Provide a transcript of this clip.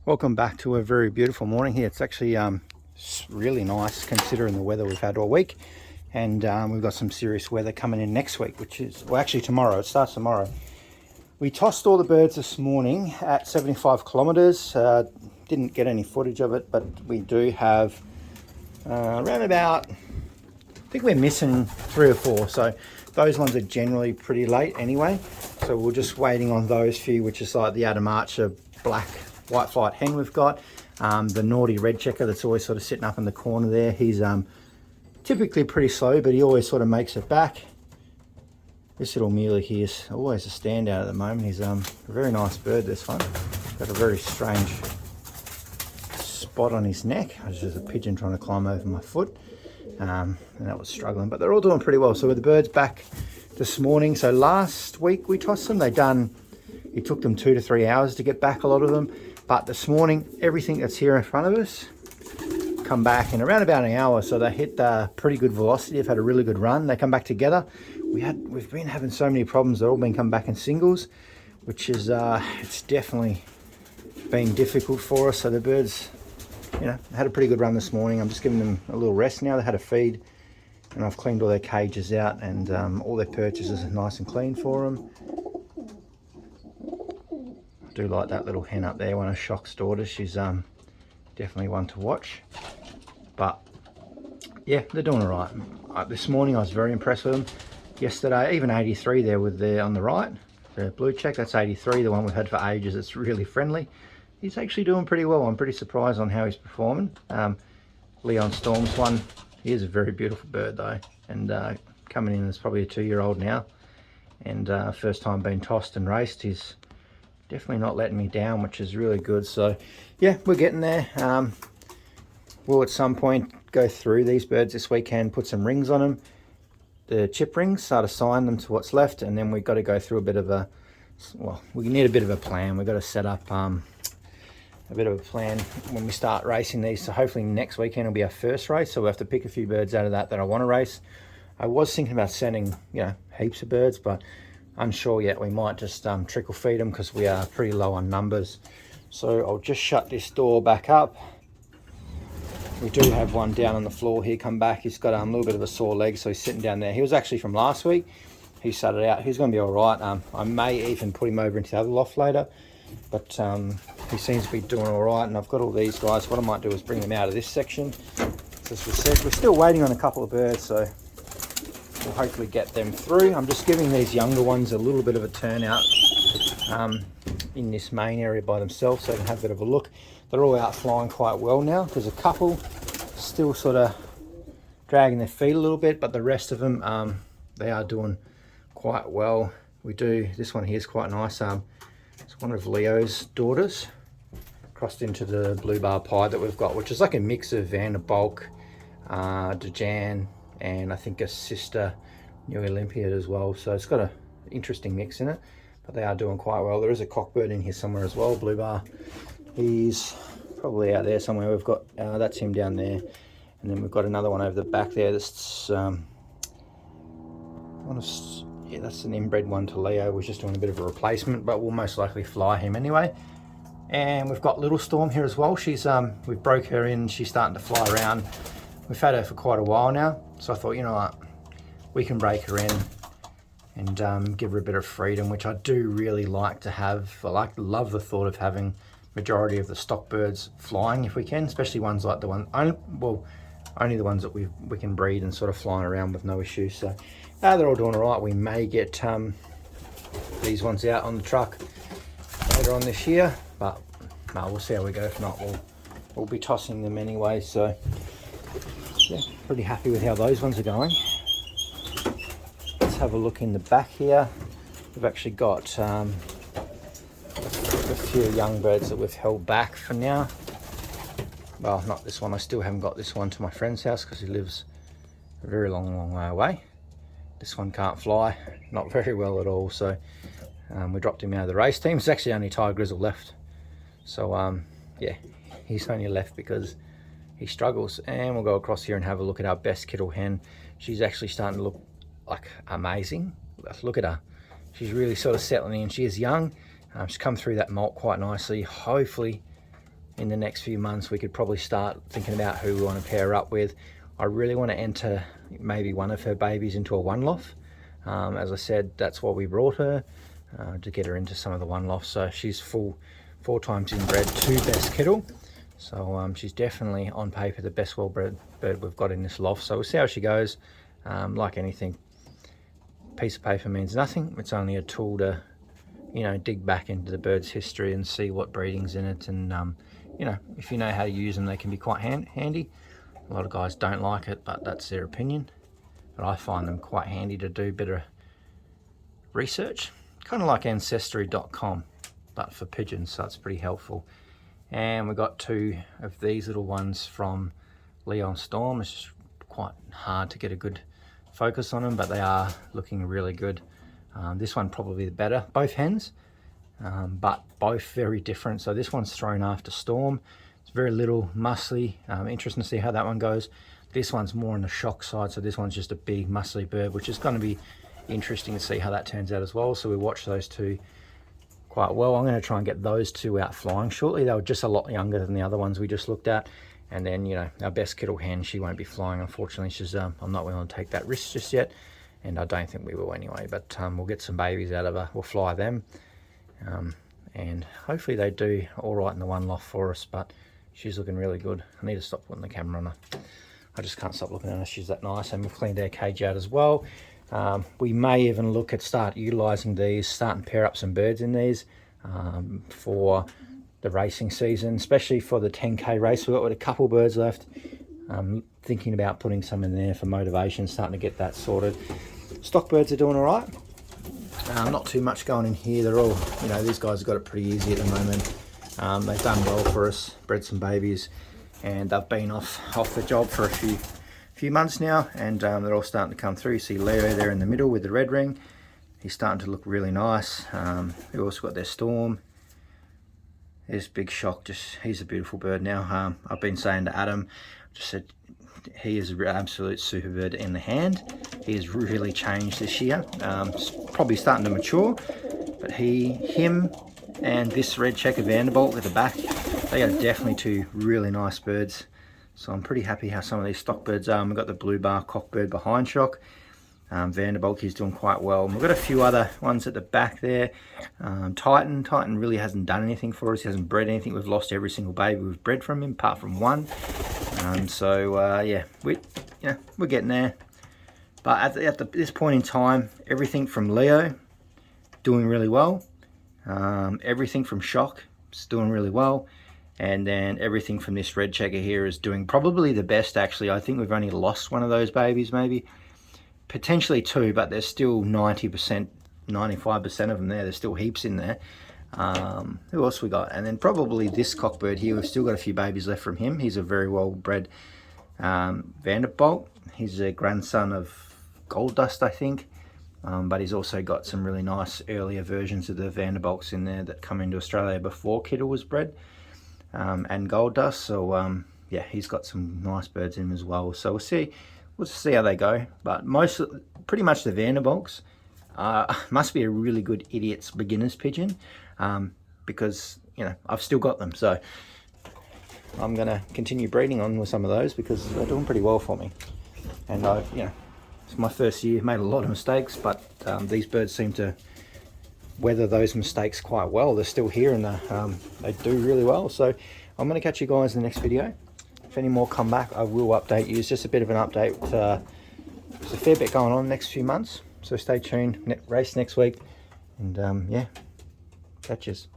Welcome back to a very beautiful morning here. It's actually really nice considering the weather we've had all week, and we've got some serious weather coming in next week, which is, well, actually tomorrow. It starts tomorrow. We tossed all the birds this morning at 75 kilometers. Didn't get any footage of it, but we do have around about, I think we're missing 3 or 4, so those ones are generally pretty late anyway. So we're just waiting on those few, which is like the Adam Archer black white flight hen we've got, the naughty red checker that's always sort of sitting up in the corner there. He's typically pretty slow, but he always sort of makes it back. This little muley here is always a standout at the moment. He's a very nice bird, this one. Got a very strange spot on his neck. There's just a pigeon trying to climb over my foot, and that was struggling, but they're all doing pretty well. So with the birds back this morning, so last week we tossed them, it took them 2 to 3 hours to get back, a lot of them. But this morning, everything that's here in front of us come back in around about an hour. So they hit pretty good velocity. They've had a really good run. They come back together. We've been having so many problems. They've all been come back in singles, which is it's definitely been difficult for us. So the birds, had a pretty good run this morning. I'm just giving them a little rest now. They had a feed, and I've cleaned all their cages out, and all their perches are nice and clean for them. I do like that little hen up there, one of Shock's daughters. She's definitely one to watch. But yeah, they're doing all right. This morning I was very impressed with them. Yesterday, even 83 there with there on the right, the blue check, that's 83, the one we've had for ages. It's really friendly. He's actually doing pretty well. I'm pretty surprised on how he's performing. Leon Storm's one, he is a very beautiful bird though, and coming in as probably a 2-year-old now, and first time being tossed and raced. He's definitely not letting me down, which is really good. So yeah, we're getting there. We'll at some point go through these birds this weekend, put some rings on them, the chip rings, start assign them to what's left, and then we've got to go through a bit of a, well, we need a bit of a plan. We've got to set up a bit of a plan when we start racing these. So hopefully next weekend will be our first race, so we'll have to pick a few birds out of that I want to race. I was thinking about sending heaps of birds, but unsure yet. We might just trickle feed them because we are pretty low on numbers. So I'll just shut this door back up. We do have one down on the floor here come back. He's got a little bit of a sore leg, so he's sitting down there. He was actually from last week. He started out. He's going to be all right. I may even put him over into the other loft later, but he seems to be doing all right. And I've got all these guys. What I might do is bring them out of this section. As we said, we're still waiting on a couple of birds, so we'll hopefully get them through. I'm just giving these younger ones a little bit of a turnout in this main area by themselves, so they can have a bit of a look. They're all out flying quite well now. There's a couple still sort of dragging their feet a little bit, but the rest of them, they are doing quite well. This one here is quite nice. It's one of Leo's daughters crossed into the blue bar pie that we've got, which is like a mix of Vanderbalk, Dejan, and I think a sister New Olympiad as well. So it's got an interesting mix in it, but they are doing quite well. There is a cockbird in here somewhere as well, blue bar. He's probably out there somewhere. We've got that's him down there, and then we've got another one over the back there. That's that's an inbred one to Leo. We're just doing a bit of a replacement, but we'll most likely fly him anyway. And we've got Little Storm here as well. She's we've broke her in. She's starting to fly around. We've had her for quite a while now, so I thought, you know what, we can break her in and give her a bit of freedom, which I do really like to have. Love the thought of having majority of the stock birds flying if we can, especially ones like the one, only the ones that we can breed and sort of flying around with no issues. So they're all doing all right. We may get these ones out on the truck later on this year, but no, we'll see how we go. If not, we'll be tossing them anyway. So yeah, pretty happy with how those ones are going. Let's have a look in the back here. We've actually got a few young birds that we've held back for now. Well, not this one. I still haven't got this one to my friend's house because he lives a very long way away. This one can't fly, not very well at all. So we dropped him out of the race team. It's actually only Ty Grizzle left. So yeah, he's only left because he struggles. And we'll go across here and have a look at our best Kittle hen. She's actually starting to look like amazing. Look at her. She's really sort of settling in. She is young. She's come through that molt quite nicely. Hopefully in the next few months we could probably start thinking about who we want to pair up with. I really want to enter maybe one of her babies into a one loft. As I said, that's why we brought her, to get her into some of the one lofts. So she's four times inbred to best kennel. So she's definitely on paper the best well-bred bird we've got in this loft. So we'll see how she goes. Like anything, piece of paper means nothing. It's only a tool to, you know, dig back into the bird's history and see what breeding's in it. And you know, if you know how to use them, they can be quite handy. A lot of guys don't like it, but that's their opinion. But I find them quite handy to do a bit of research, kind of like ancestry.com, but for pigeons. So it's pretty helpful. And we got 2 of these little ones from Leon Storm. It's just quite hard to get a good focus on them, but they are looking really good. This one probably the better, both hens, but both very different. So this one's thrown after Storm. It's very little, muscly. Interesting to see how that one goes. This one's more on the shock side, so this one's just a big muscly bird, which is going to be interesting to see how that turns out as well. So we watch those 2 quite well. I'm going to try and get those 2 out flying shortly. They were just a lot younger than the other ones we just looked at. And then, you know, our best kittle hen, she won't be flying, unfortunately. She's I'm not willing to take that risk just yet, and I don't think we will anyway. But we'll get some babies out of her. We'll fly them, and hopefully they do all right in the one loft for us. But she's looking really good. I need to stop putting the camera on her. I just can't stop looking at her. She's that nice. And we've cleaned our cage out as well. We may even look at start utilising these, starting to pair up some birds in these for the racing season, especially for the 10k race. We've got with a couple birds left. Thinking about putting some in there for motivation, starting to get that sorted. Stock birds are doing all right. Not too much going in here. They're all, you know, these guys have got it pretty easy at the moment. They've done well for us, bred some babies, and they've been off the job for a few months now, and they're all starting to come through. You see Leo there in the middle with the red ring. He's starting to look really nice. We've also got their Storm. There's Big Shock, he's a beautiful bird now. I've been saying to Adam, just said he is an absolute super bird in the hand. He has really changed this year. Probably starting to mature, but him and this red checker Vanderbilt at the back, they are definitely 2 really nice birds. So I'm pretty happy how some of these stock birds are. We've got the blue bar cockbird behind Shock. Vanderbilt, he's doing quite well. And we've got a few other ones at the back there. Titan really hasn't done anything for us. He hasn't bred anything. We've lost every single baby we've bred from him, apart from one. Yeah, we're getting there. But at this point in time, everything from Leo doing really well. Everything from Shock is doing really well. And then everything from this red checker here is doing probably the best, actually. I think we've only lost one of those babies, maybe. Potentially 2, but there's still 90%, 95% of them there. There's still heaps in there. Who else we got? And then probably this cockbird here. We've still got a few babies left from him. He's a very well-bred Vanderbilt. He's a grandson of Gold Dust, I think. But he's also got some really nice earlier versions of the Vanderbilts in there that come into Australia before Kittle was bred, and Gold Dust. So yeah, he's got some nice birds in him as well. So we'll see how they go. But pretty much the Vanderbilts must be a really good idiot's beginner's pigeon, because, you know, I've still got them. So I'm going to continue breeding on with some of those because they're doing pretty well for me. And you know, it's my first year, made a lot of mistakes, but these birds seem to weather those mistakes quite well. They're still here, and they do really well. So I'm going to catch you guys in the next video. If any more come back, I will update you. It's just a bit of an update. There's a fair bit going on next few months, so stay tuned. Race next week, and yeah, catches.